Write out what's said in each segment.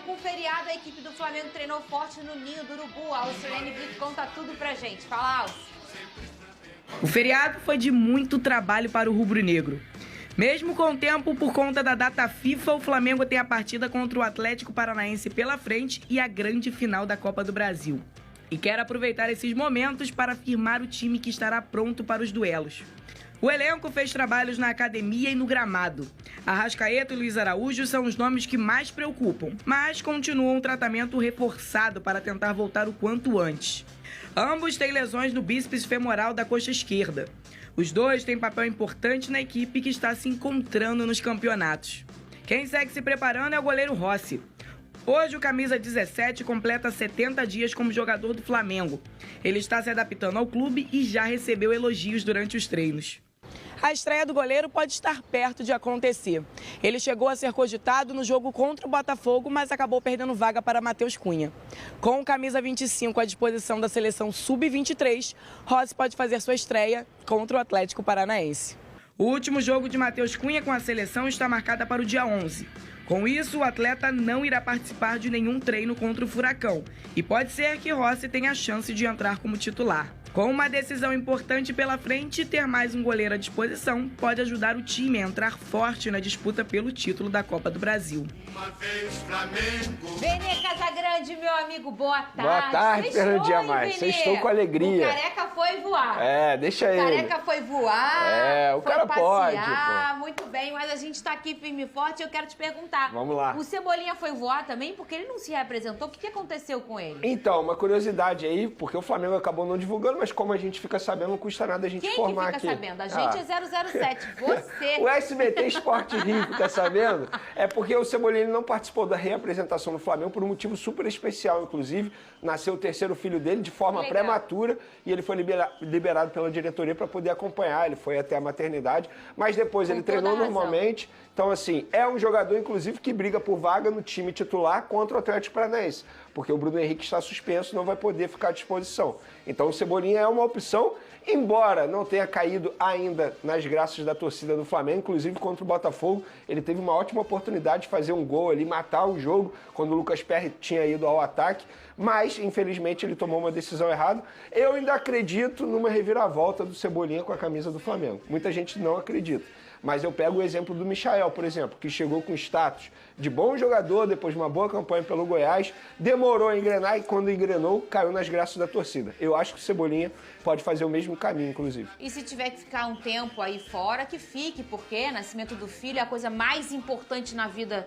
com o feriado, a equipe do Flamengo treinou forte no Ninho do Urubu. A Alcilene Brito conta tudo pra gente. Fala, Alce. O feriado foi de muito trabalho para o rubro-negro. Mesmo com o tempo, por conta da data FIFA, o Flamengo tem a partida contra o Atlético Paranaense pela frente e a grande final da Copa do Brasil. E quer aproveitar esses momentos para firmar o time que estará pronto para os duelos. O elenco fez trabalhos na academia e no gramado. Arrascaeta e Luiz Araújo são os nomes que mais preocupam, mas continuam um tratamento reforçado para tentar voltar o quanto antes. Ambos têm lesões no bíceps femoral da coxa esquerda. Os dois têm papel importante na equipe que está se encontrando nos campeonatos. Quem segue se preparando é o goleiro Rossi. Hoje o camisa 17 completa 70 dias como jogador do Flamengo. Ele está se adaptando ao clube e já recebeu elogios durante os treinos. A estreia do goleiro pode estar perto de acontecer. Ele chegou a ser cogitado no jogo contra o Botafogo, mas acabou perdendo vaga para Matheus Cunha. Com o camisa 25 à disposição da seleção sub-23, Rossi pode fazer sua estreia contra o Atlético Paranaense. O último jogo de Matheus Cunha com a seleção está marcado para o dia 11. Com isso, o atleta não irá participar de nenhum treino contra o Furacão e pode ser que Rossi tenha a chance de entrar como titular. Com uma decisão importante pela frente, ter mais um goleiro à disposição pode ajudar o time a entrar forte na disputa pelo título da Copa do Brasil. Benê Casagrande, meu amigo, boa tarde. Boa tarde, Fernando Diamais. Vocês estão com alegria. O Careca foi voar. É, deixa ele. O Careca foi voar. É, o foi cara passear, pode, pô. Muito bem, mas a gente tá aqui firme e forte e eu quero te perguntar. Vamos lá. O Cebolinha foi voar também porque ele não se representou. O que aconteceu com ele? Então, uma curiosidade aí, porque o Flamengo acabou não divulgando, mas como a gente fica sabendo, não custa nada a gente informar aqui. Quem que fica sabendo? A gente é 007, você. O SBT Esporte Rio fica sabendo, é porque o Cebolinha não participou da reapresentação no Flamengo por um motivo super especial, inclusive. Nasceu o terceiro filho dele de forma prematura e ele foi liberado pela diretoria para poder acompanhar. Ele foi até a maternidade, mas depois ele treinou normalmente. Então, assim, é um jogador, inclusive, que briga por vaga no time titular contra o Atlético Paranaense, porque o Bruno Henrique está suspenso, não vai poder ficar à disposição. Então, o Cebolinha é uma opção, embora não tenha caído ainda nas graças da torcida do Flamengo, inclusive contra o Botafogo, ele teve uma ótima oportunidade de fazer um gol ali, matar o jogo, quando o Lucas Perry tinha ido ao ataque, mas, infelizmente, ele tomou uma decisão errada. Eu ainda acredito numa reviravolta do Cebolinha com a camisa do Flamengo. Muita gente não acredita. Mas eu pego o exemplo do Michael, por exemplo, que chegou com status de bom jogador, depois de uma boa campanha pelo Goiás, demorou a engrenar e quando engrenou, caiu nas graças da torcida. Eu acho que o Cebolinha pode fazer o mesmo caminho, inclusive. E se tiver que ficar um tempo aí fora, que fique, porque nascimento do filho é a coisa mais importante na vida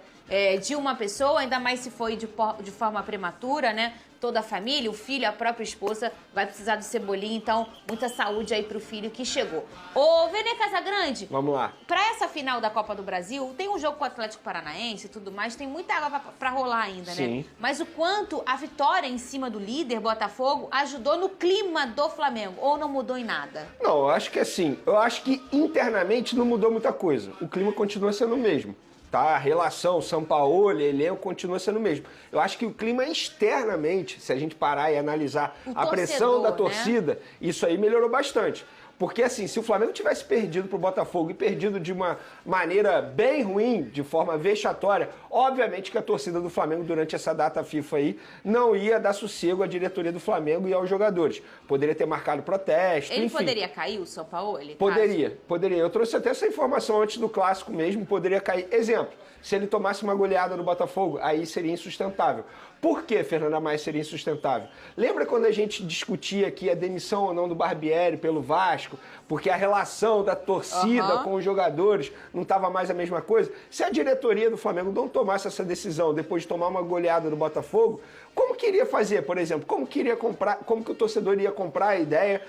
de uma pessoa, ainda mais se foi de forma prematura, né? Toda a família, o filho, a própria esposa vai precisar do Cebolinha, então muita saúde aí pro filho que chegou. Ô, Benê Casagrande, vamos lá. Pra essa final da Copa do Brasil, tem um jogo com o Atlético Paranaense e tudo mais, tem muita água pra rolar ainda, Sim. né? Mas o quanto a vitória em cima do líder, Botafogo, ajudou no clima do Flamengo, ou não mudou em nada? Não, eu acho que assim, eu acho que internamente não mudou muita coisa. O clima continua sendo o mesmo. Tá? A relação Sampaoli, elenco continua sendo o mesmo. Eu acho que o clima externamente, se a gente parar e analisar a pressão da torcida, né? Isso aí melhorou bastante. Porque assim, se o Flamengo tivesse perdido pro Botafogo e perdido de uma maneira bem ruim, de forma vexatória, obviamente que a torcida do Flamengo durante essa data FIFA aí não ia dar sossego à diretoria do Flamengo e aos jogadores. Poderia ter marcado protesto, Ele enfim. poderia cair, o Sampaoli? Poderia. Eu trouxe até essa informação antes do clássico mesmo, poderia cair. Exemplo, se ele tomasse uma goleada no Botafogo, aí seria insustentável. Por que, Fernanda Maia, seria insustentável? Lembra quando a gente discutia aqui a demissão ou não do Barbieri pelo Vasco, porque a relação da torcida com os jogadores não estava mais a mesma coisa? Se a diretoria do Flamengo não tomasse essa decisão depois de tomar uma goleada no Botafogo, como que iria fazer, por exemplo? Como que o torcedor iria comprar a ideia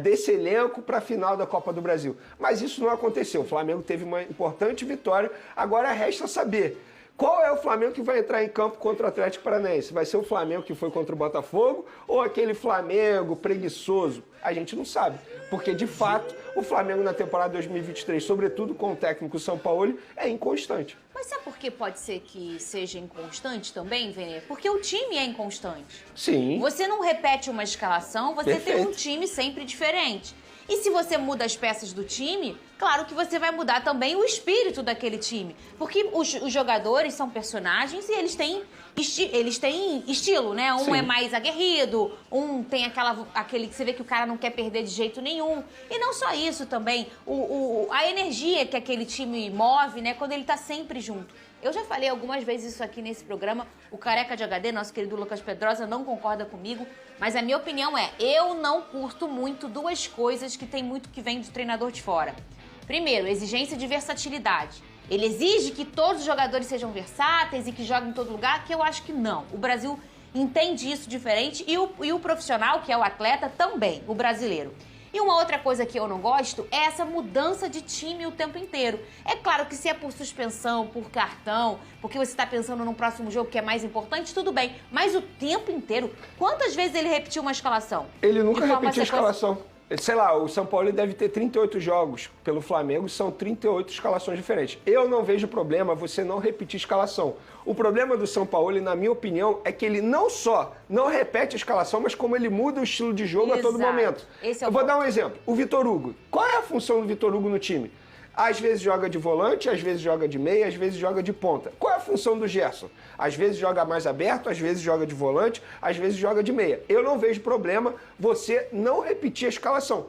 desse elenco para a final da Copa do Brasil? Mas isso não aconteceu. O Flamengo teve uma importante vitória. Agora resta saber qual é o Flamengo que vai entrar em campo contra o Atlético Paranaense. Vai ser o Flamengo que foi contra o Botafogo ou aquele Flamengo preguiçoso? A gente não sabe. Porque, de fato, o Flamengo na temporada 2023, sobretudo com o técnico Sampaoli, é inconstante. Mas sabe por que pode ser que seja inconstante também, Venê? Porque o time é inconstante. Sim. Você não repete uma escalação, você tem um time sempre diferente. E se você muda as peças do time, claro que você vai mudar também o espírito daquele time. Porque os jogadores são personagens e eles têm estilo, né? Um Sim. é mais aguerrido, um tem aquele que você vê que o cara não quer perder de jeito nenhum. E não só isso também, a energia que aquele time move, né? Quando ele tá sempre junto. Eu já falei algumas vezes isso aqui nesse programa, o Careca de HD, nosso querido Lucas Pedrosa, não concorda comigo, mas a minha opinião é, eu não curto muito duas coisas que tem muito que vem do treinador de fora. Primeiro, exigência de versatilidade. Ele exige que todos os jogadores sejam versáteis e que joguem em todo lugar, que eu acho que não. O Brasil entende isso diferente e o profissional, que é o atleta, também, o brasileiro. E uma outra coisa que eu não gosto é essa mudança de time o tempo inteiro. É claro que se é por suspensão, por cartão, porque você está pensando no próximo jogo que é mais importante, tudo bem. Mas o tempo inteiro, quantas vezes ele repetiu uma escalação? Ele nunca repetiu a escalação. Sei lá, o São Paulo deve ter 38 jogos pelo Flamengo, são 38 escalações diferentes. Eu não vejo problema você não repetir escalação. O problema do São Paulo, na minha opinião, é que ele não só não repete a escalação, mas como ele muda o estilo de jogo a todo momento. Eu vou dar um exemplo. O Vitor Hugo. Qual é a função do Vitor Hugo no time? Às vezes joga de volante, às vezes joga de meia, às vezes joga de ponta. Qual é a função do Gerson? Às vezes joga mais aberto, às vezes joga de volante, às vezes joga de meia. Eu não vejo problema você não repetir a escalação.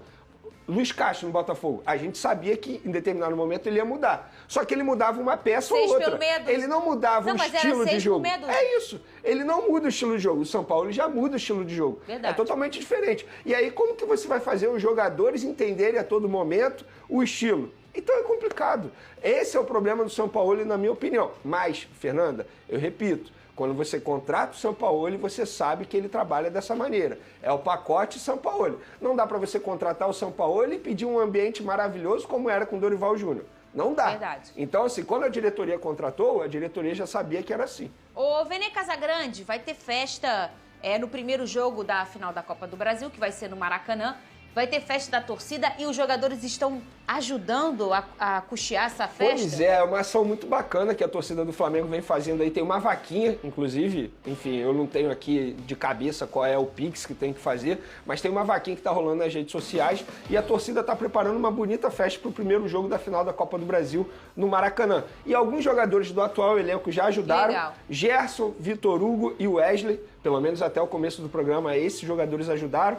Luiz Castro no Botafogo, a gente sabia que em determinado momento ele ia mudar. Só que ele mudava uma peça ou outra. Pelo medo. Ele não mudava o estilo de jogo. É isso. Ele não muda o estilo de jogo. O São Paulo já muda o estilo de jogo. Verdade. É totalmente diferente. E aí como que você vai fazer os jogadores entenderem a todo momento o estilo? Então é complicado. Esse é o problema do São Paulo, na minha opinião. Mas, Fernanda, eu repito, quando você contrata o São Paulo, você sabe que ele trabalha dessa maneira. É o pacote São Paulo. Não dá para você contratar o São Paulo e pedir um ambiente maravilhoso como era com o Dorival Júnior. Não dá. Verdade. Então, assim, quando a diretoria contratou, a diretoria já sabia que era assim. Ô, Vene Casagrande, vai ter festa no primeiro jogo da final da Copa do Brasil, que vai ser no Maracanã. Vai ter festa da torcida e os jogadores estão ajudando a custear essa festa? Pois é uma ação muito bacana que a torcida do Flamengo vem fazendo aí. Tem uma vaquinha, inclusive, enfim, eu não tenho aqui de cabeça qual é o Pix que tem que fazer, mas tem uma vaquinha que está rolando nas redes sociais e a torcida está preparando uma bonita festa para o primeiro jogo da final da Copa do Brasil no Maracanã. E alguns jogadores do atual elenco já ajudaram. Legal. Gerson, Vitor Hugo e Wesley, pelo menos até o começo do programa, esses jogadores ajudaram.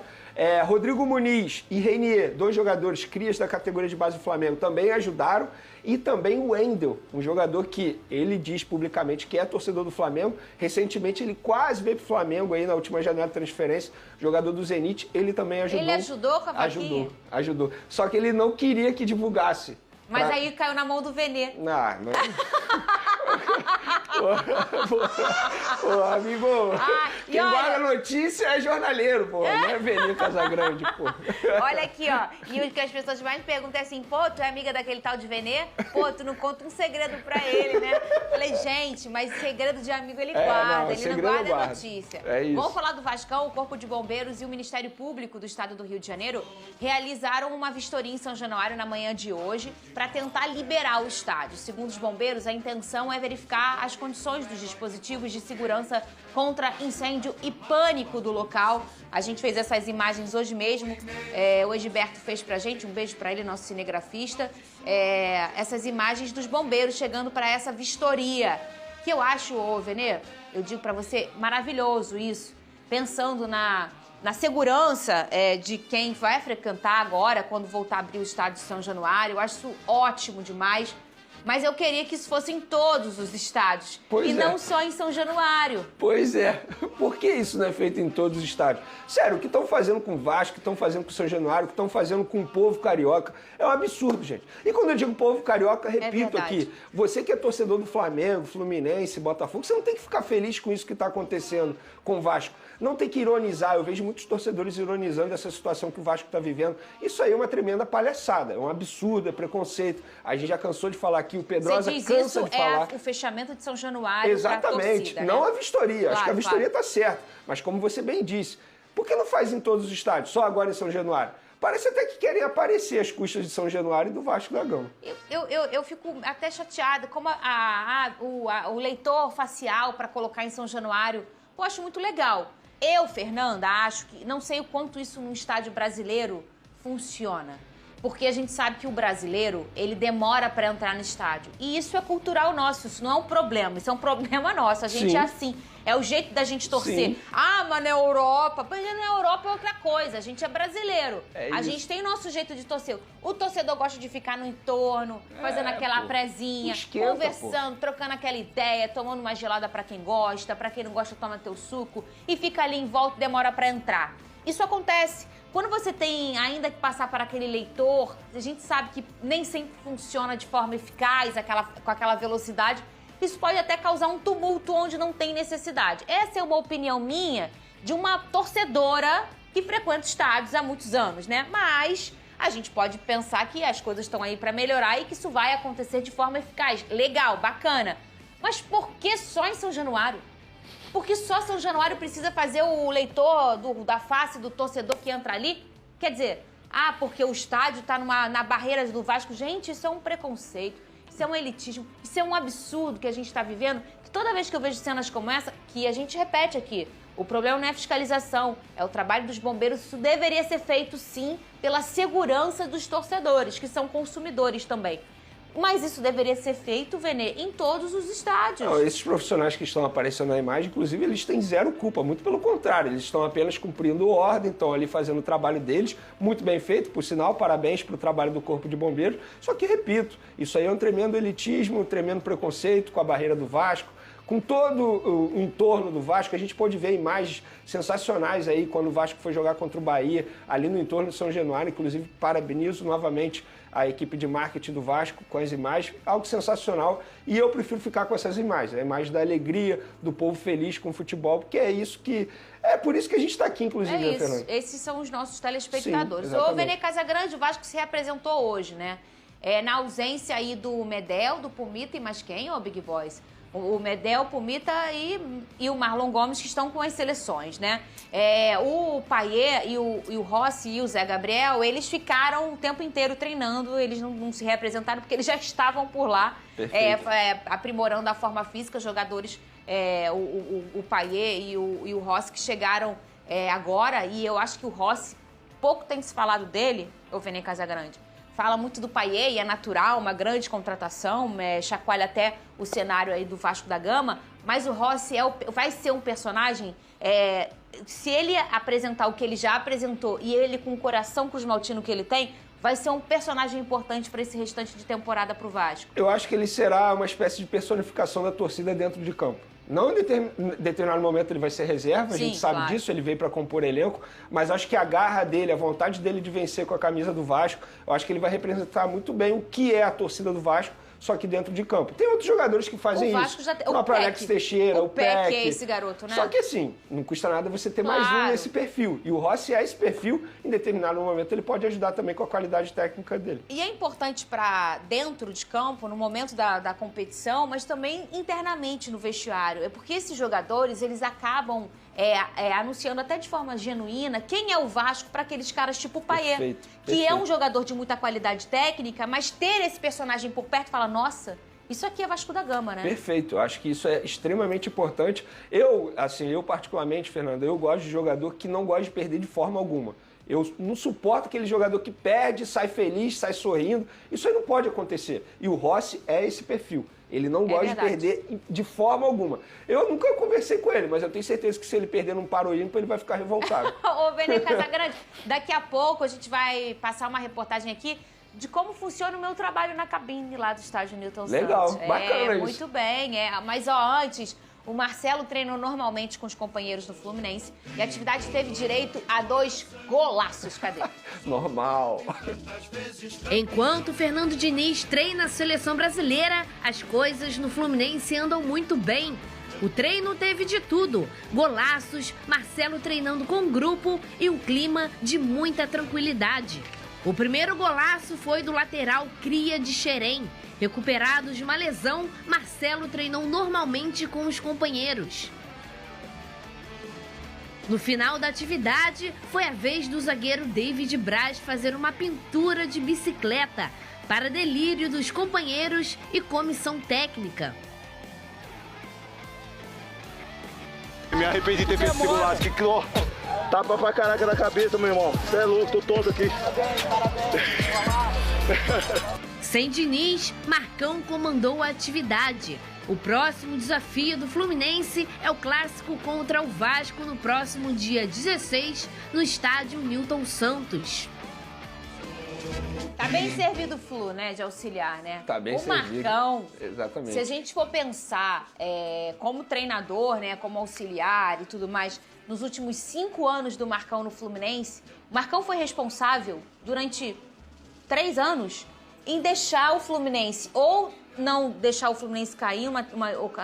Rodrigo Muniz e Reinier, dois jogadores crias da categoria de base do Flamengo, também ajudaram. E também o Wendel, um jogador que ele diz publicamente que é torcedor do Flamengo. Recentemente ele quase veio pro Flamengo aí na última janela de transferência, jogador do Zenit, ele também ajudou. Ele ajudou com a vaquinha? Ajudou. Só que ele não queria que divulgasse. Mas aí caiu na mão do Vene. Não. Ô, amigo, quem guarda notícia é jornaleiro, pô. Não é Vene Casagrande, pô. Olha aqui, ó. E o que as pessoas mais perguntam é assim, pô, tu é amiga daquele tal de Vene? Pô, tu não conta um segredo pra ele, né? Falei, gente, mas segredo de amigo ele guarda, ele não guarda a notícia. É isso. Vamos falar do Vascão, o Corpo de Bombeiros e o Ministério Público do Estado do Rio de Janeiro realizaram uma vistoria em São Januário na manhã de hoje para tentar liberar o estádio. Segundo os bombeiros, a intenção é verificar as condições dos dispositivos de segurança contra incêndio e pânico do local. A gente fez essas imagens hoje mesmo. O Egiberto fez pra gente, um beijo pra ele, nosso cinegrafista. Essas imagens dos bombeiros chegando para essa vistoria. Que eu acho, Vene, eu digo pra você, maravilhoso isso. Pensando na segurança de quem vai frequentar agora, quando voltar a abrir o estádio de São Januário. Eu acho isso ótimo demais. Mas eu queria que isso fosse em todos os estádios. E não só em São Januário. Pois é. Por que isso não é feito em todos os estádios? Sério, o que estão fazendo com o Vasco, o que estão fazendo com o São Januário, o que estão fazendo com o povo carioca, é um absurdo, gente. E quando eu digo povo carioca, repito aqui, você que é torcedor do Flamengo, Fluminense, Botafogo, você não tem que ficar feliz com isso que está acontecendo com o Vasco. Não tem que ironizar. Eu vejo muitos torcedores ironizando essa situação que o Vasco está vivendo. Isso aí é uma tremenda palhaçada. É um absurdo, é preconceito. A gente já cansou de falar aqui, o Pedrosa cansa de falar. O fechamento de São Januário. Exatamente. Torcida, não né? a vistoria. Claro, acho que a vistoria está certa. Mas como você bem disse, por que não faz em todos os estádios, só agora em São Januário? Parece até que querem aparecer as custas de São Januário e do Vasco da Gama. Eu fico até chateada, como o leitor facial para colocar em São Januário, eu acho muito legal. Eu, Fernanda, acho que, não sei o quanto isso num estádio brasileiro funciona? Porque a gente sabe que o brasileiro, ele demora para entrar no estádio. E isso é cultural nosso, isso não é um problema, isso é um problema nosso. A gente é assim, é o jeito da gente torcer. Sim. Ah, mas na Europa, mas na Europa é outra coisa, a gente é brasileiro. A gente tem nosso jeito de torcer. O torcedor gosta de ficar no entorno, fazendo aquela prezinha, conversando, trocando aquela ideia, tomando uma gelada para quem gosta, para quem não gosta toma teu suco e fica ali em volta e demora para entrar. Isso acontece. Quando você tem ainda que passar para aquele leitor, a gente sabe que nem sempre funciona de forma eficaz, com aquela velocidade. Isso pode até causar um tumulto onde não tem necessidade. Essa é uma opinião minha de uma torcedora que frequenta estádios há muitos anos, né? Mas a gente pode pensar que as coisas estão aí para melhorar e que isso vai acontecer de forma eficaz. Legal, bacana. Mas por que só em São Januário? Porque só São Januário precisa fazer o leitor da face do torcedor que entra ali? Quer dizer, porque o estádio está na barreira do Vasco. Gente, isso é um preconceito, isso é um elitismo, isso é um absurdo que a gente está vivendo. Que toda vez que eu vejo cenas como essa, que a gente repete aqui, o problema não é a fiscalização, é o trabalho dos bombeiros. Isso deveria ser feito, sim, pela segurança dos torcedores, que são consumidores também. Mas isso deveria ser feito, Vene, em todos os estádios. Não, esses profissionais que estão aparecendo na imagem, inclusive, eles têm zero culpa. Muito pelo contrário, eles estão apenas cumprindo ordem, estão ali fazendo o trabalho deles. Muito bem feito, por sinal, parabéns para o trabalho do Corpo de Bombeiros. Só que, repito, isso aí é um tremendo elitismo, um tremendo preconceito com a barreira do Vasco. Com todo o entorno do Vasco, a gente pôde ver imagens sensacionais aí quando o Vasco foi jogar contra o Bahia, ali no entorno de São Januário. Inclusive, parabenizo novamente a equipe de marketing do Vasco com as imagens, algo sensacional. E eu prefiro ficar com essas imagens, a imagem da alegria, do povo feliz com o futebol, porque é isso que... É por isso que a gente está aqui, inclusive, né, Fernanda? Esses são os nossos telespectadores. Sim, o Vene Casagrande, o Vasco se representou hoje, né? Na ausência aí do Medel, do Pumita e mais quem, ô Big Boys? O Medel, o Pumita e o Marlon Gomes, que estão com as seleções, né? O Payet e o Rossi e o Zé Gabriel, eles ficaram o tempo inteiro treinando, eles não se representaram porque eles já estavam por lá, aprimorando a forma física. Jogadores, o Payet e o Rossi, que chegaram agora, e eu acho que o Rossi, pouco tem se falado dele, o Vene Casagrande. Fala muito do Payet e é natural, uma grande contratação, chacoalha até o cenário aí do Vasco da Gama, mas o Rossi vai ser um personagem, se ele apresentar o que ele já apresentou e ele com o coração cruzmaltino que ele tem, vai ser um personagem importante para esse restante de temporada para o Vasco. Eu acho que ele será uma espécie de personificação da torcida dentro de campo. Não em determinado momento ele vai ser reserva, a gente sabe disso, ele veio para compor elenco, mas acho que a garra dele, a vontade dele de vencer com a camisa do Vasco, eu acho que ele vai representar muito bem o que é a torcida do Vasco, só que dentro de campo. Tem outros jogadores que fazem isso. O próprio Alex Teixeira, o Peck. É esse garoto, né? Só que assim, não custa nada você ter mais um nesse perfil. E o Rossi é esse perfil, em determinado momento ele pode ajudar também com a qualidade técnica dele. E é importante para dentro de campo, no momento da competição, mas também internamente no vestiário. É porque esses jogadores, eles acabam anunciando até de forma genuína quem é o Vasco para aqueles caras tipo o Payet, que é um jogador de muita qualidade técnica, mas ter esse personagem por perto e falar, nossa, isso aqui é Vasco da Gama, né? Perfeito, eu acho que isso é extremamente importante. Eu particularmente, Fernanda, eu gosto de jogador que não gosta de perder de forma alguma. Eu não suporto aquele jogador que perde, sai feliz, sai sorrindo. Isso aí não pode acontecer. E o Rossi é esse perfil. Ele não gosta de perder de forma alguma. Eu nunca conversei com ele, mas eu tenho certeza que se ele perder num Paro Ímpar, ele vai ficar revoltado. Ô, Vene Casagrande, daqui a pouco a gente vai passar uma reportagem aqui de como funciona o meu trabalho na cabine lá do estádio Newton Santos. Legal, bacana isso. Muito bem, Mas, antes, o Marcelo treinou normalmente com os companheiros do Fluminense e a atividade teve direito a 2 golaços. Cadê? Normal. Enquanto Fernando Diniz treina a seleção brasileira, as coisas no Fluminense andam muito bem. O treino teve de tudo: golaços, Marcelo treinando com o grupo e um clima de muita tranquilidade. O primeiro golaço foi do lateral Cria de Xerém. Recuperado de uma lesão, Marcelo treinou normalmente com os companheiros. No final da atividade, foi a vez do zagueiro David Braz fazer uma pintura de bicicleta, para delírio dos companheiros e comissão técnica. Me arrependi de ter feito esse golaço. Tapa pra caraca na cabeça, meu irmão. Você é louco, tô todo aqui. Sem Diniz, Marcão comandou a atividade. O próximo desafio do Fluminense é o clássico contra o Vasco no próximo dia 16, no estádio Newton Santos. Tá bem servido o Flu, né, de auxiliar, né? Tá bem servido. O Marcão, exatamente. Se a gente for pensar como treinador, né, como auxiliar e tudo mais, nos últimos 5 anos do Marcão no Fluminense, o Marcão foi responsável durante 3 anos em deixar o Fluminense, ou não deixar o Fluminense cair em uma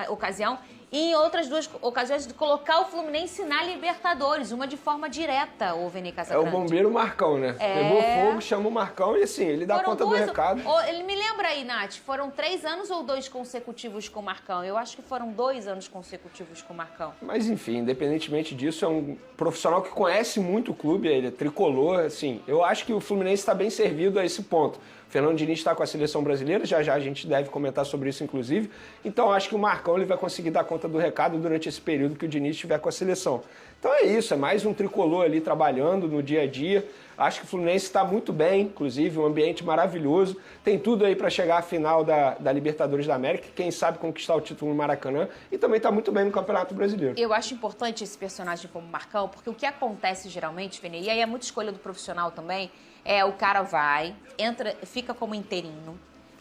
ocasião, e em outras 2 ocasiões de colocar o Fluminense na Libertadores, uma de forma direta, o Vini Casagrande. É o bombeiro Marcão, né? Pegou fogo, chama o Marcão e assim, ele dá conta do recado. Ele me lembra aí, Nath, foram 3 anos ou 2 consecutivos com o Marcão? Eu acho que foram 2 anos consecutivos com o Marcão. Mas enfim, independentemente disso, é um profissional que conhece muito o clube, ele é tricolor, assim. Eu acho que o Fluminense está bem servido a esse ponto. O Fernando Diniz está com a seleção brasileira, já a gente deve comentar sobre isso, inclusive. Então, acho que o Marcão ele vai conseguir dar conta do recado durante esse período que o Diniz estiver com a seleção. Então é isso, é mais um tricolor ali trabalhando no dia a dia. Acho que o Fluminense está muito bem, inclusive, um ambiente maravilhoso. Tem tudo aí para chegar à final da Libertadores da América, quem sabe conquistar o título no Maracanã, e também está muito bem no Campeonato Brasileiro. Eu acho importante esse personagem como Marcão, porque o que acontece geralmente, Vini, e aí é muita escolha do profissional também, o cara vai, entra, fica como interino,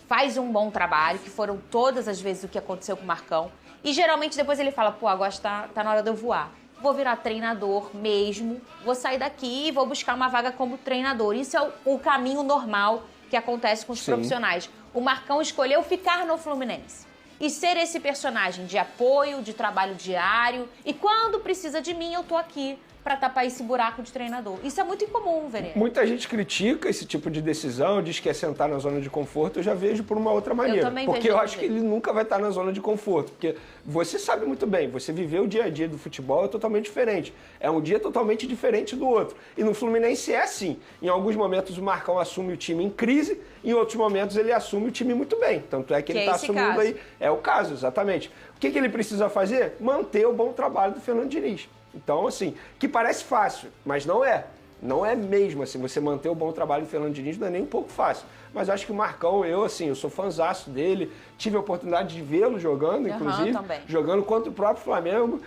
faz um bom trabalho, que foram todas as vezes o que aconteceu com o Marcão, e geralmente depois ele fala, pô, agora tá na hora de eu voar. Vou virar treinador mesmo, vou sair daqui e vou buscar uma vaga como treinador. Isso é o caminho normal que acontece com os profissionais. O Marcão escolheu ficar no Fluminense e ser esse personagem de apoio, de trabalho diário, e quando precisa de mim, eu tô aqui para tapar esse buraco de treinador. Isso é muito incomum, Vene. Muita gente critica esse tipo de decisão, diz que é sentar na zona de conforto. Eu já vejo por uma outra maneira. Eu também porque vejo eu acho que ele nunca vai estar na zona de conforto. Porque você sabe muito bem, você viveu o dia a dia do futebol é totalmente diferente. É um dia totalmente diferente do outro. E no Fluminense é assim. Em alguns momentos o Marcão assume o time em crise, em outros momentos ele assume o time muito bem. Tanto é que ele está assumindo caso. Aí. É o caso, exatamente. O que ele precisa fazer? Manter o bom trabalho do Fernando Diniz. Então, assim, que parece fácil, mas não é. Não é mesmo, assim, você manter o bom trabalho do Fernando Diniz não é nem um pouco fácil. Mas acho que o Marcão, eu sou fãzaço dele, tive a oportunidade de vê-lo jogando, inclusive, jogando contra o próprio Flamengo.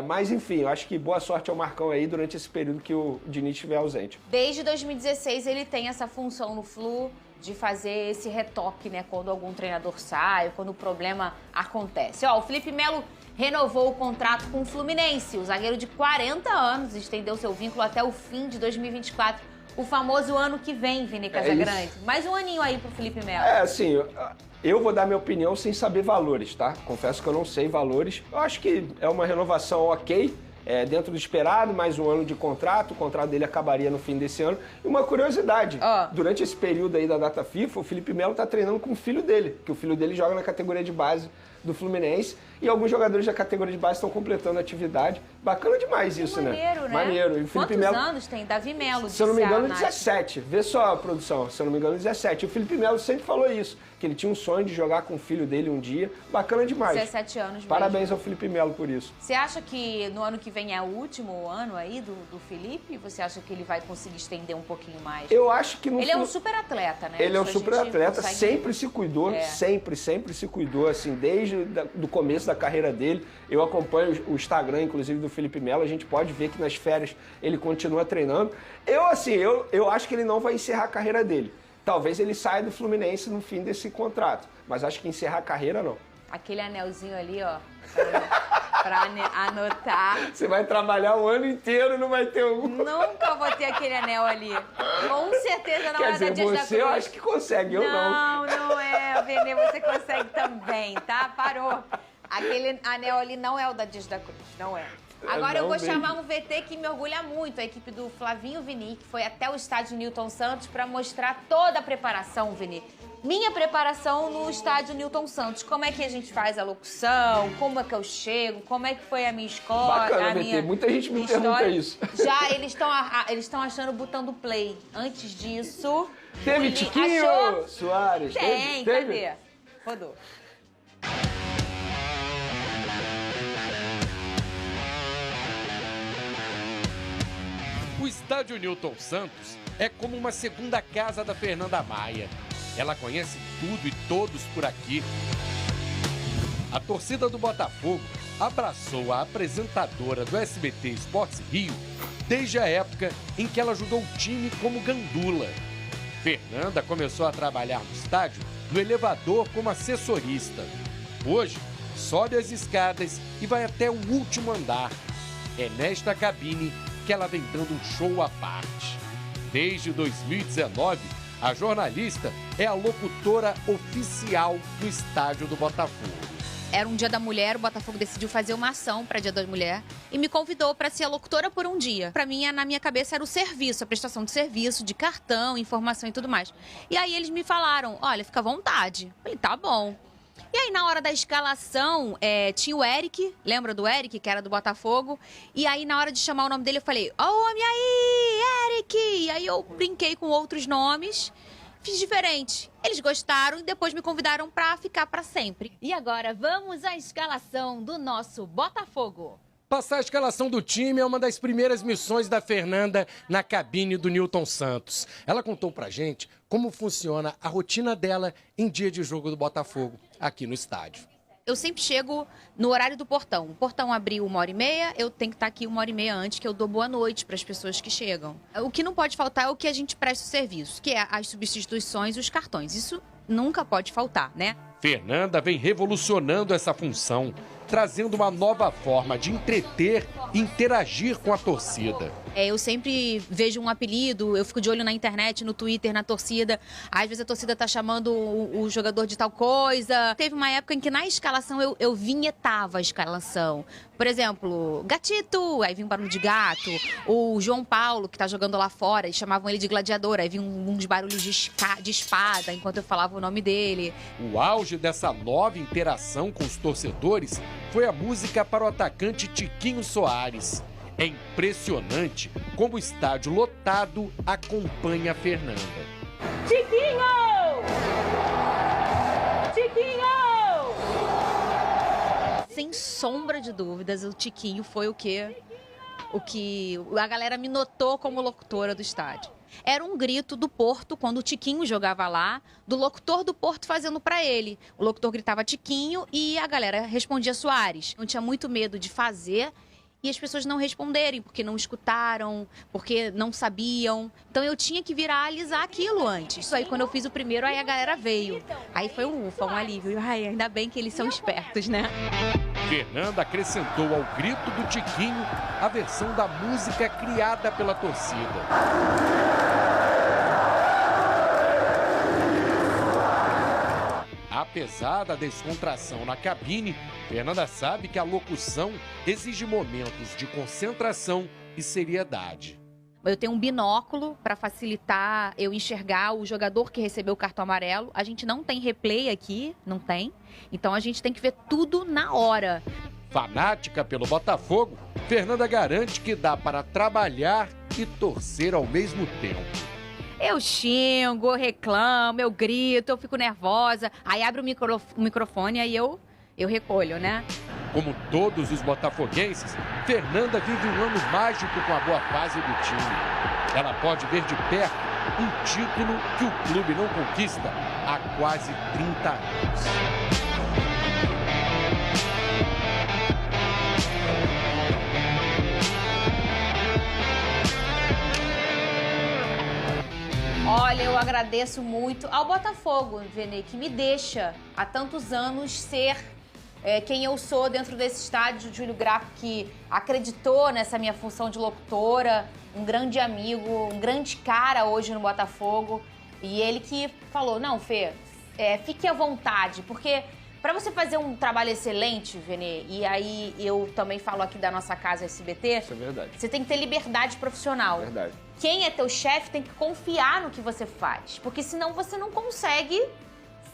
Mas, enfim, eu acho que boa sorte ao Marcão aí durante esse período que o Diniz estiver ausente. Desde 2016 ele tem essa função no Flu de fazer esse retoque, né, quando algum treinador sai, quando o problema acontece. O Felipe Melo renovou o contrato com o Fluminense. O zagueiro de 40 anos estendeu seu vínculo até o fim de 2024. O famoso ano que vem, Vini Casagrande. Mais um aninho aí pro Felipe Melo. Assim, eu vou dar minha opinião sem saber valores, tá? Confesso que eu não sei valores. Eu acho que é uma renovação ok, dentro do esperado, mais um ano de contrato. O contrato dele acabaria no fim desse ano. E uma curiosidade, durante esse período aí da data FIFA, o Felipe Melo tá treinando com o filho dele, que o filho dele joga na categoria de base do Fluminense, e alguns jogadores da categoria de base estão completando a atividade. Bacana demais isso, maneiro, né? Maneiro. E o Felipe Melo, anos tem? Davi Melo, se eu não me engano, 17. Vê só a produção, se eu não me engano, 17. E o Felipe Melo sempre falou isso, que ele tinha um sonho de jogar com o filho dele um dia. Bacana demais. 17 anos mesmo. Parabéns ao Felipe Melo por isso. Você acha que no ano que vem é o último ano aí do Felipe? Você acha que ele vai conseguir estender um pouquinho mais? Eu acho que ele é um super atleta, né? Ele é um super atleta, sempre se cuidou, sempre se cuidou, assim, desde o começo da carreira dele. Eu acompanho o Instagram, inclusive, do Felipe Melo, a gente pode ver que nas férias ele continua treinando. Eu acho que ele não vai encerrar a carreira dele. Talvez ele saia do Fluminense no fim desse contrato, mas acho que encerrar a carreira não. Aquele anelzinho ali, ó, pra anotar. Você vai trabalhar o ano inteiro e não vai ter um. Nunca vou ter aquele anel ali. Com certeza não. Quer é dizer, da Dias da Cruz. você eu acho que consegue, eu não. Não é, Vene, você consegue também, tá? Parou. Aquele anel ali não é o da Dias da Cruz, não é. Agora eu vou chamar um VT que me orgulha muito, a equipe do Flavinho Vini, que foi até o estádio Newton Santos para mostrar toda a preparação, Vini. Minha preparação no estádio Newton Santos. Como é que a gente faz a locução? Como é que eu chego? Como é que foi a minha escola? Bacana, VT. Muita gente me pergunta isso. Já eles estão achando o botão do play. Antes disso... Teve Tiquinho Soares? Tem, cadê? Rodou. estádio Newton Santos é como uma segunda casa da Fernanda Maia. Ela conhece tudo e todos por aqui. A torcida do Botafogo abraçou a apresentadora do SBT Esportes Rio desde a época em que ela ajudou o time como gandula. Fernanda começou a trabalhar no estádio no elevador como assessorista. Hoje, sobe as escadas e vai até o último andar. É nesta cabine que ela vem dando um show à parte. Desde 2019, a jornalista é a locutora oficial do estádio do Botafogo. Era um Dia da Mulher, o Botafogo decidiu fazer uma ação para Dia da Mulher e me convidou para ser a locutora por um dia. Para mim, na minha cabeça, era o serviço, a prestação de serviço, de cartão, informação e tudo mais. E aí eles me falaram, olha, fica à vontade. Eu falei, tá bom. E aí, na hora da escalação, tinha o Eric, lembra do Eric, que era do Botafogo? E aí, na hora de chamar o nome dele, eu falei, ô, homem aí, Eric! E aí eu brinquei com outros nomes. Fiz diferente. Eles gostaram e depois me convidaram para ficar para sempre. E agora vamos à escalação do nosso Botafogo. Passar a escalação do time é uma das primeiras missões da Fernanda na cabine do Newton Santos. Ela contou pra gente como funciona a rotina dela em dia de jogo do Botafogo aqui no estádio. Eu sempre chego no horário do portão. O portão abriu 1h30, eu tenho que estar aqui 1h30 antes, que eu dou boa noite para as pessoas que chegam. O que não pode faltar é o que a gente presta o serviço, que é as substituições e os cartões. Isso nunca pode faltar, né? Fernanda vem revolucionando essa função, trazendo uma nova forma de entreter e interagir com a torcida. Eu sempre vejo um apelido, eu fico de olho na internet, no Twitter, na torcida. Às vezes a torcida tá chamando o jogador de tal coisa. Teve uma época em que na escalação eu vinhetava a escalação. Por exemplo, Gatito, aí vinha um barulho de gato. O João Paulo, que tá jogando lá fora, eles chamavam ele de gladiador, aí vinha uns barulhos de espada enquanto eu falava o nome dele. O auge dessa nova interação com os torcedores foi a música para o atacante Tiquinho Soares. É impressionante como o estádio lotado acompanha a Fernanda. Tiquinho! Tiquinho! Sem sombra de dúvidas, o Tiquinho foi o que a galera me notou como locutora do estádio. Era um grito do Porto, quando o Tiquinho jogava lá, do locutor do Porto fazendo para ele. O locutor gritava Tiquinho e a galera respondia Soares. Eu tinha muito medo de fazer e as pessoas não responderem, porque não escutaram, porque não sabiam. Então eu tinha que viralizar aquilo antes. Isso aí, quando eu fiz o primeiro, aí a galera veio. Aí foi um ufa, um alívio. Ai, ainda bem que eles são espertos, né? Fernanda acrescentou ao grito do Tiquinho a versão da música criada pela torcida. Apesar da descontração na cabine, Fernanda sabe que a locução exige momentos de concentração e seriedade. Eu tenho um binóculo para facilitar eu enxergar o jogador que recebeu o cartão amarelo. A gente não tem replay aqui, não tem. Então a gente tem que ver tudo na hora. Fanática pelo Botafogo, Fernanda garante que dá para trabalhar e torcer ao mesmo tempo. Eu xingo, eu reclamo, eu grito, eu fico nervosa. Aí abre o microfone e aí eu recolho, né? Como todos os botafoguenses, Fernanda vive um ano mágico com a boa fase do time. Ela pode ver de perto um título que o clube não conquista há quase 30 anos. Olha, eu agradeço muito ao Botafogo, Venê, que me deixa há tantos anos ser quem eu sou dentro desse estádio. Júlio Grafo, que acreditou nessa minha função de locutora, um grande amigo, um grande cara hoje no Botafogo. E ele que falou, não, Fê, fique à vontade, porque para você fazer um trabalho excelente, Venê, e aí eu também falo aqui da nossa casa SBT, Isso é verdade. Você tem que ter liberdade profissional. Verdade. Quem é teu chefe tem que confiar no que você faz, porque senão você não consegue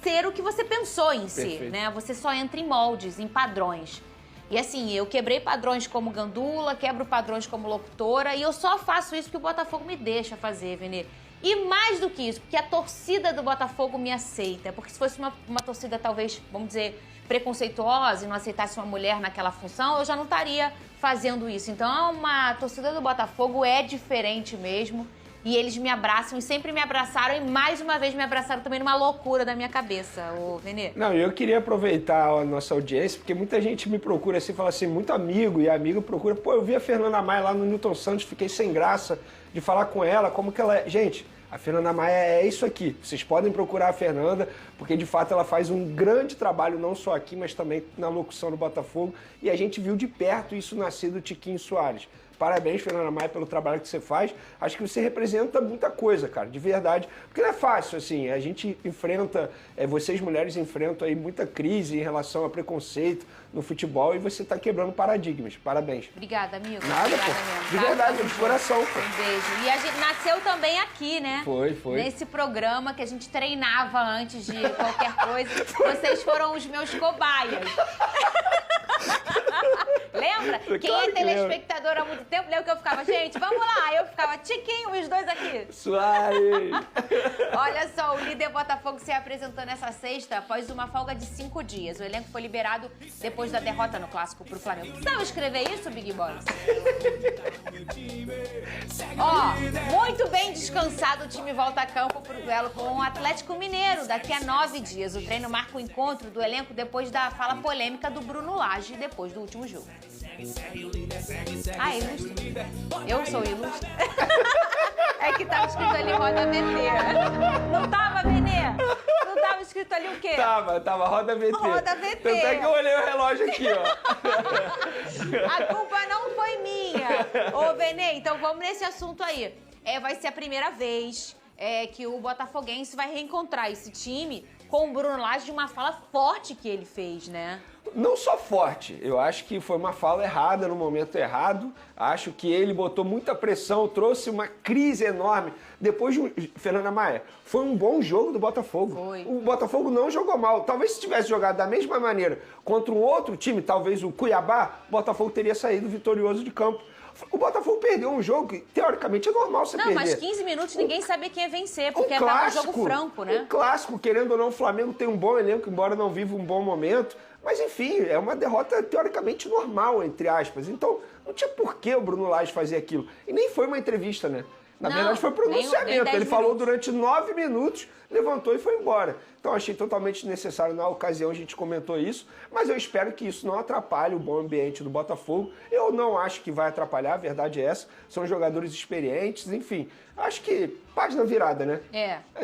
ser o que você pensou em ser, né? Você só entra em moldes, em padrões. E assim, eu quebrei padrões como gandula, quebro padrões como locutora, e eu só faço isso porque o Botafogo me deixa fazer, Venê. E mais do que isso, porque a torcida do Botafogo me aceita. Porque se fosse uma torcida, talvez, vamos dizer, preconceituosa e não aceitasse uma mulher naquela função, eu já não estaria fazendo isso. Então, a torcida do Botafogo é diferente mesmo. E eles me abraçam e sempre me abraçaram. E mais uma vez me abraçaram também numa loucura da minha cabeça, ô Venê. Não, eu queria aproveitar a nossa audiência, porque muita gente me procura assim, fala assim, muito amigo, e amigo procura. Pô, eu vi a Fernanda Maia lá no Newton Santos, fiquei sem graça de falar com ela, como que ela é. Gente, a Fernanda Maia é isso aqui. Vocês podem procurar a Fernanda, porque de fato ela faz um grande trabalho, não só aqui, mas também na locução do Botafogo. E a gente viu de perto isso nascer do Tiquinho Soares. Parabéns, Fernanda Maia, pelo trabalho que você faz. Acho que você representa muita coisa, cara, de verdade. Porque não é fácil, assim, a gente enfrenta, vocês mulheres enfrentam aí muita crise em relação a preconceito no futebol e você tá quebrando paradigmas. Parabéns. Obrigada, amigo. Nada, obrigada pô. mesmo. De Tá? verdade, de coração, pô. Um beijo. E a gente nasceu também aqui, né? Foi. Nesse programa que a gente treinava antes de qualquer coisa. Vocês foram os meus cobaias. Lembra? Quem é telespectador há muito tempo, lembra que eu ficava, gente, vamos lá. Eu ficava, Tiquinho, os dois aqui. Suave. Olha só, o líder Botafogo se apresentou nessa sexta após uma folga de 5 dias. O elenco foi liberado depois da derrota no Clássico pro Flamengo. Precisava escrever isso, Big Boys? Ó, muito bem descansado, o time volta a campo pro duelo com o Atlético Mineiro daqui a 9 dias. O treino marca o encontro do elenco depois da fala polêmica do Bruno Lage depois do último jogo. Ah, ilustre. Eu sou ilustre. É que tava escrito ali Roda VT. Não tava, Benê? Não tava escrito ali o quê? Tava Roda VT. Roda VT. Tanto é que eu olhei o relógio aqui, ó. A culpa não foi minha. Ô, Benê, então vamos nesse assunto aí. Vai ser a primeira vez que o botafoguense vai reencontrar esse time com o Bruno Lage de uma fala forte que ele fez, né? Não só forte, eu acho que foi uma fala errada no momento errado. Acho que ele botou muita pressão, trouxe uma crise enorme. Depois de Fernanda Maia, foi um bom jogo do Botafogo. Foi. O Botafogo não jogou mal. Talvez se tivesse jogado da mesma maneira contra um outro time, talvez o Cuiabá, o Botafogo teria saído vitorioso de campo. O Botafogo perdeu um jogo que, teoricamente, é normal você perder. Não, mas 15 minutos ninguém sabia quem ia vencer, porque era um jogo franco, né? Um clássico, querendo ou não, o Flamengo tem um bom elenco, embora não viva um bom momento. Mas, enfim, é uma derrota teoricamente normal, entre aspas. Então, não tinha por que o Bruno Lage fazer aquilo. E nem foi uma entrevista, né? Na verdade, foi pronunciamento. Ele falou durante 9 minutos, levantou e foi embora. Então, achei totalmente desnecessário. Na ocasião, a gente comentou isso. Mas eu espero que isso não atrapalhe o bom ambiente do Botafogo. Eu não acho que vai atrapalhar, a verdade é essa. São jogadores experientes, enfim. Acho que página virada, né?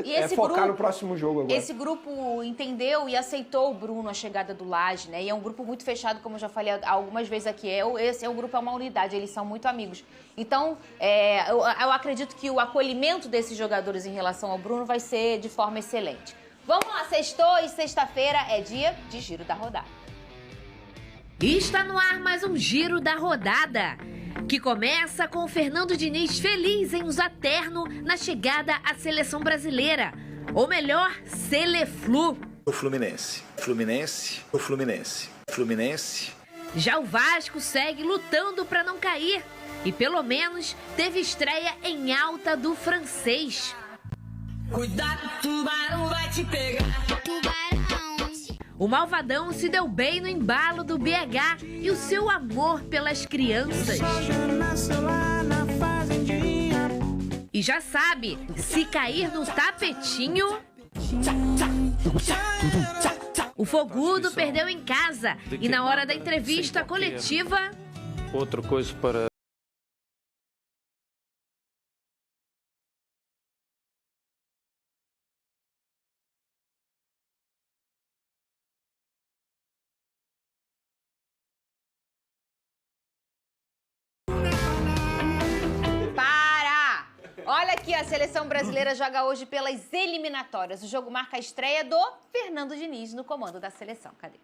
E esse focar grupo, no próximo jogo agora. Esse grupo entendeu e aceitou o Bruno, a chegada do Lage, né? E é um grupo muito fechado, como eu já falei algumas vezes aqui. Esse grupo é uma unidade, eles são muito amigos. Então, eu acredito que o acolhimento desses jogadores em relação ao Bruno vai ser de forma excelente. Vamos lá, sextou e sexta-feira é dia de Giro da Rodada. E está no ar mais um Giro da Rodada, que começa com o Fernando Diniz feliz em usar terno na chegada à seleção brasileira. Ou melhor, Seleflu. O Fluminense. Já o Vasco segue lutando para não cair. E pelo menos teve estreia em alta do francês. Cuidado, tubarão vai te pegar. O Malvadão se deu bem no embalo do BH e o seu amor pelas crianças. E já sabe, se cair no tapetinho... O Fogudo perdeu em casa e na hora da entrevista coletiva... Outra coisa para... Olha aqui, a seleção brasileira joga hoje pelas eliminatórias. O jogo marca a estreia do Fernando Diniz no comando da seleção. Cadê?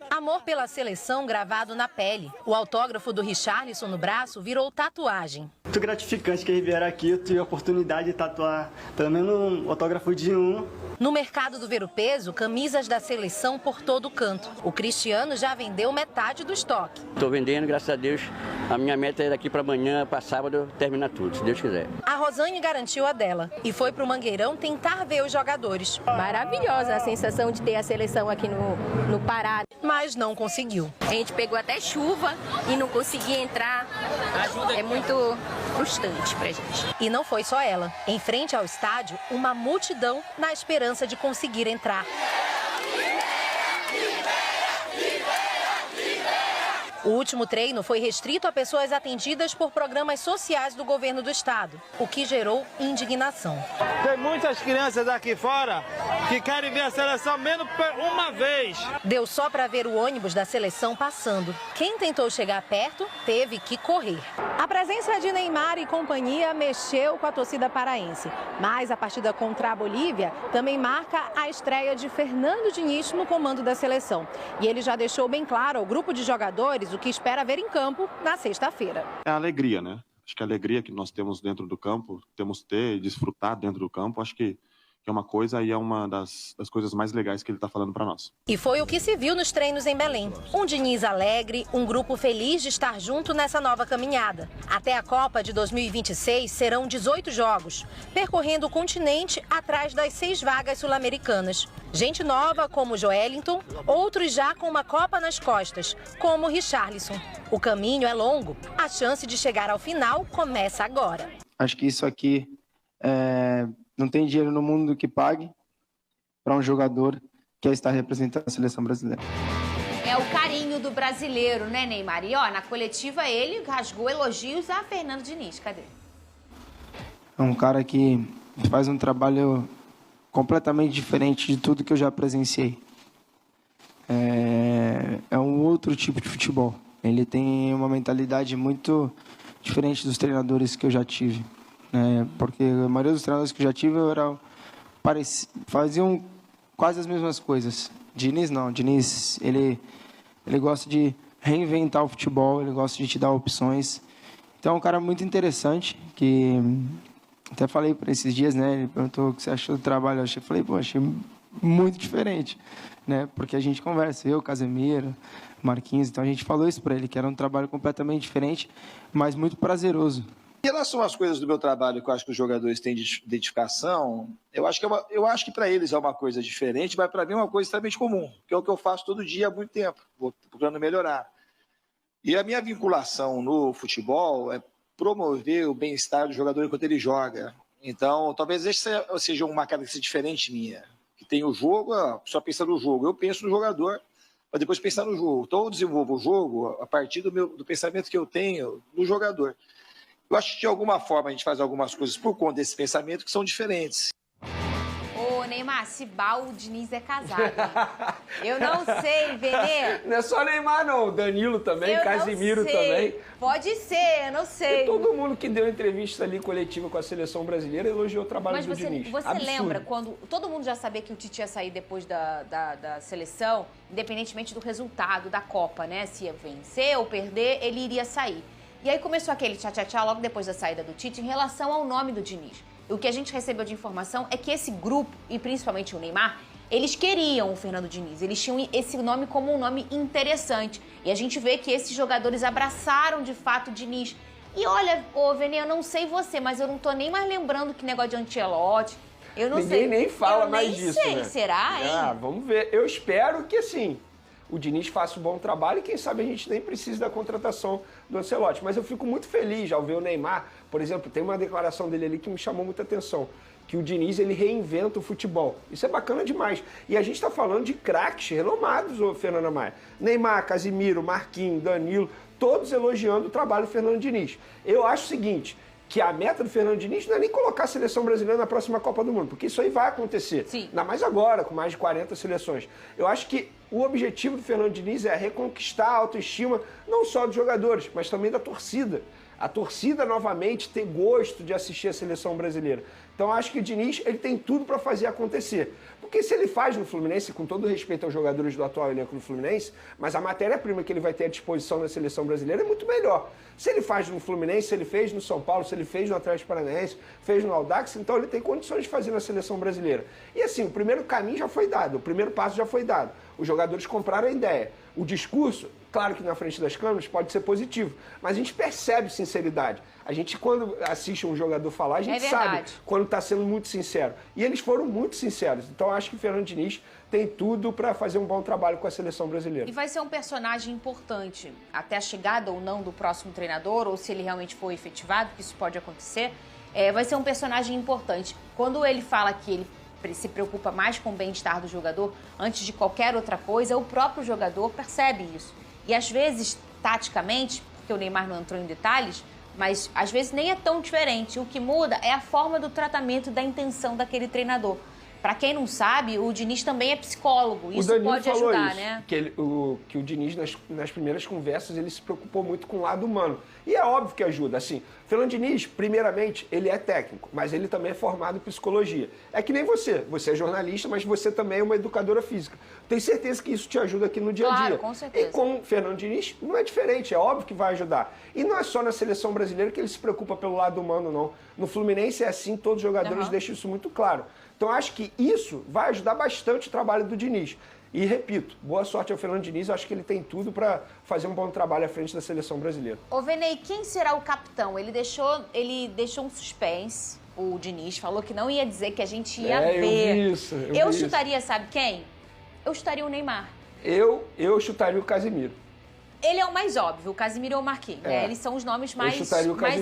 Amor pela seleção gravado na pele. O autógrafo do Richarlison no braço virou tatuagem. Muito gratificante que eles vieram aqui. Eu tive a oportunidade de tatuar pelo menos um autógrafo de um. No mercado do Ver-o-Peso, camisas da seleção por todo canto. O Cristiano já vendeu metade do estoque. Estou vendendo, graças a Deus. A minha meta é daqui para amanhã, para sábado, terminar tudo, se Deus quiser. A Rosane garantiu a dela e foi para o Mangueirão tentar ver os jogadores. Maravilhosa a sensação de ter a seleção aqui no Pará. mas não conseguiu. A gente pegou até chuva e não conseguia entrar. É muito frustrante pra gente. E não foi só ela. Em frente ao estádio, uma multidão na esperança de conseguir entrar. O último treino foi restrito a pessoas atendidas por programas sociais do governo do estado, o que gerou indignação. Tem muitas crianças aqui fora que querem ver a seleção menos uma vez. Deu só para ver o ônibus da seleção passando. Quem tentou chegar perto teve que correr. A presença de Neymar e companhia mexeu com a torcida paraense. Mas a partida contra a Bolívia também marca a estreia de Fernando Diniz no comando da seleção. E ele já deixou bem claro ao grupo de jogadores o que espera ver em campo na sexta-feira. É a alegria, né? Acho que a alegria que nós temos dentro do campo, temos que ter e desfrutar dentro do campo, acho que é uma coisa e é uma das coisas mais legais que ele está falando para nós. E foi o que se viu nos treinos em Belém. Um Diniz alegre, um grupo feliz de estar junto nessa nova caminhada. Até a Copa de 2026 serão 18 jogos, percorrendo o continente atrás das 6 vagas sul-americanas. Gente nova como Joelinton, outros já com uma Copa nas costas, como Richarlison. O caminho é longo, a chance de chegar ao final começa agora. Acho que isso aqui não tem dinheiro no mundo que pague para um jogador que estar representando a seleção brasileira. É o carinho do brasileiro, né, Neymar? E ó, na coletiva ele rasgou elogios a Fernando Diniz. Cadê? É um cara que faz um trabalho completamente diferente de tudo que eu já presenciei. É um outro tipo de futebol. Ele tem uma mentalidade muito diferente dos treinadores que eu já tive. Porque a maioria dos treinadores que eu já tive faziam quase as mesmas coisas. Diniz não. Diniz, ele gosta de reinventar o futebol, ele gosta de te dar opções. Então é um cara muito interessante, que até falei por esses dias, né? Ele perguntou o que você achou do trabalho. Eu falei, achei muito diferente, né? Porque a gente conversa, eu, Casemiro, Marquinhos, então a gente falou isso para ele, que era um trabalho completamente diferente, mas muito prazeroso. Em relação às coisas do meu trabalho que eu acho que os jogadores têm de identificação, eu acho que para eles é uma coisa diferente, mas para mim é uma coisa extremamente comum, que é o que eu faço todo dia há muito tempo, vou procurando melhorar. E a minha vinculação no futebol é promover o bem-estar do jogador enquanto ele joga. Então, talvez essa seja uma característica diferente minha, que tem o jogo, a pessoa pensa no jogo, eu penso no jogador, para depois pensar no jogo. Então, eu desenvolvo o jogo a partir do pensamento que eu tenho no jogador. Eu acho que de alguma forma a gente faz algumas coisas por conta desse pensamento que são diferentes. Ô, Neymar, se o Diniz é casado. Eu não sei, Venê. Não é só Neymar, não. Danilo também, Casemiro também. Pode ser, eu não sei. E todo mundo que deu entrevista ali coletiva com a seleção brasileira elogiou o trabalho do Diniz. Mas você lembra quando todo mundo já sabia que o Tite ia sair depois da seleção, independentemente do resultado da Copa, né? Se ia vencer ou perder, ele iria sair. E aí começou aquele tchá-tchá-tchá logo depois da saída do Tite em relação ao nome do Diniz. O que a gente recebeu de informação é que esse grupo, e principalmente o Neymar, eles queriam o Fernando Diniz. Eles tinham esse nome como um nome interessante. E a gente vê que esses jogadores abraçaram de fato o Diniz. E olha, Venê, eu não sei você, mas eu não tô nem mais lembrando que negócio de Ancelotti. Eu não sei. Ninguém nem fala mais disso, né? Nem sei, será, hein? Vamos ver. Eu espero que, assim, o Diniz faça um bom trabalho e quem sabe a gente nem precisa da contratação do Ancelotti. Mas eu fico muito feliz ao ver o Neymar. Por exemplo, tem uma declaração dele ali que me chamou muita atenção, que o Diniz, ele reinventa o futebol. Isso é bacana demais. E a gente está falando de craques renomados, ô Fernanda Maia. Neymar, Casemiro, Marquinhos, Danilo, todos elogiando o trabalho do Fernando Diniz. Eu acho o seguinte, que a meta do Fernando Diniz não é nem colocar a seleção brasileira na próxima Copa do Mundo, porque isso aí vai acontecer. Sim. Ainda mais agora, com mais de 40 seleções. Eu acho que o objetivo do Fernando Diniz é reconquistar a autoestima, não só dos jogadores, mas também da torcida. A torcida, novamente, ter gosto de assistir a seleção brasileira. Então, acho que o Diniz, ele tem tudo para fazer acontecer. Porque se ele faz no Fluminense, com todo respeito aos jogadores do atual elenco do Fluminense, mas a matéria-prima que ele vai ter à disposição na seleção brasileira é muito melhor. Se ele faz no Fluminense, se ele fez no São Paulo, se ele fez no Atlético Paranaense, fez no Audax, então ele tem condições de fazer na seleção brasileira. E assim, o primeiro caminho já foi dado, o primeiro passo já foi dado. Os jogadores compraram a ideia. O discurso, claro que na frente das câmeras pode ser positivo, mas a gente percebe sinceridade. A gente, quando assiste um jogador falar, a gente sabe quando está sendo muito sincero. E eles foram muito sinceros. Então, eu acho que o Fernando Diniz tem tudo para fazer um bom trabalho com a seleção brasileira. E vai ser um personagem importante, até a chegada ou não do próximo treinador, ou se ele realmente for efetivado, que isso pode acontecer, vai ser um personagem importante. Quando ele fala que ele se preocupa mais com o bem-estar do jogador antes de qualquer outra coisa, o próprio jogador percebe isso. E às vezes, taticamente, porque o Neymar não entrou em detalhes, mas às vezes nem é tão diferente. O que muda é a forma do tratamento, da intenção daquele treinador. Para quem não sabe, o Diniz também é psicólogo. Isso pode ajudar, né? Que o Diniz, nas primeiras conversas, ele se preocupou muito com o lado humano. E é óbvio que ajuda. Assim, Fernando Diniz, primeiramente, ele é técnico, mas ele também é formado em psicologia. É que nem você. Você é jornalista, mas você também é uma educadora física. Tenho certeza que isso te ajuda aqui no dia a dia. Claro, com certeza. E com o Fernando Diniz, não é diferente. É óbvio que vai ajudar. E não é só na seleção brasileira que ele se preocupa pelo lado humano, não. No Fluminense é assim, todos os jogadores deixam isso muito claro. Então, acho que isso vai ajudar bastante o trabalho do Diniz. E, repito, boa sorte ao Fernando Diniz. Eu acho que ele tem tudo para fazer um bom trabalho à frente da seleção brasileira. Ô, Venei, quem será o capitão? Ele deixou um suspense, o Diniz. Falou que não ia dizer que a gente ia ver. Eu vi isso. Eu chutaria, sabe quem? Eu chutaria o Neymar. Eu chutaria o Casemiro. Ele é o mais óbvio, o Casemiro ou o Marquinhos, né? Eles são os nomes mais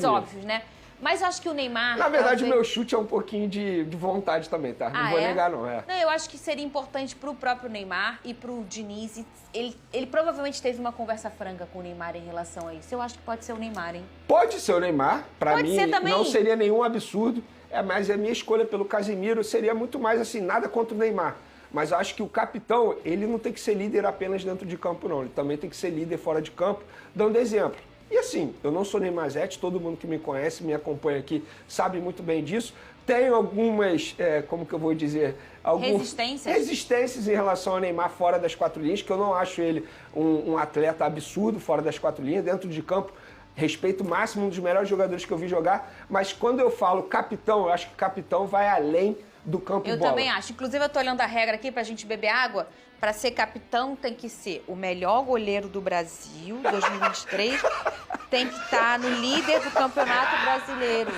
óbvios, né? Mas eu acho que o Neymar... Na verdade, o meu chute é um pouquinho de vontade também, tá? Não vou negar, não. Não, eu acho que seria importante pro próprio Neymar e pro Diniz. Ele provavelmente teve uma conversa franca com o Neymar em relação a isso. Eu acho que pode ser o Neymar, hein? Pode ser o Neymar. Pra mim, não seria nenhum absurdo. Mas a minha escolha pelo Casemiro seria muito mais assim, nada contra o Neymar. Mas eu acho que o capitão, ele não tem que ser líder apenas dentro de campo, não. Ele também tem que ser líder fora de campo, dando exemplo. E assim, eu não sou Neymarzete, todo mundo que me conhece, me acompanha aqui, sabe muito bem disso. Tenho algumas, como que eu vou dizer? Resistências em relação ao Neymar fora das quatro linhas, que eu não acho ele um atleta absurdo fora das quatro linhas. Dentro de campo, respeito máximo, um dos melhores jogadores que eu vi jogar. Mas quando eu falo capitão, eu acho que capitão vai além do campo bola. Eu também acho. Inclusive, eu tô olhando a regra aqui pra gente beber água. Para ser capitão, tem que ser o melhor goleiro do Brasil, 2023. Tem que estar no líder do Campeonato Brasileiro.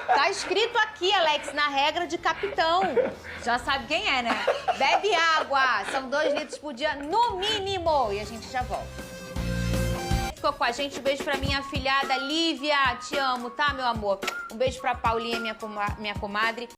Tá escrito aqui, Alex, na regra de capitão. Já sabe quem é, né? Bebe água. São 2 litros por dia, no mínimo. E a gente já volta. Ficou com a gente. Um beijo pra minha afilhada Lívia. Te amo, tá, meu amor? Um beijo pra Paulinha, minha comadre.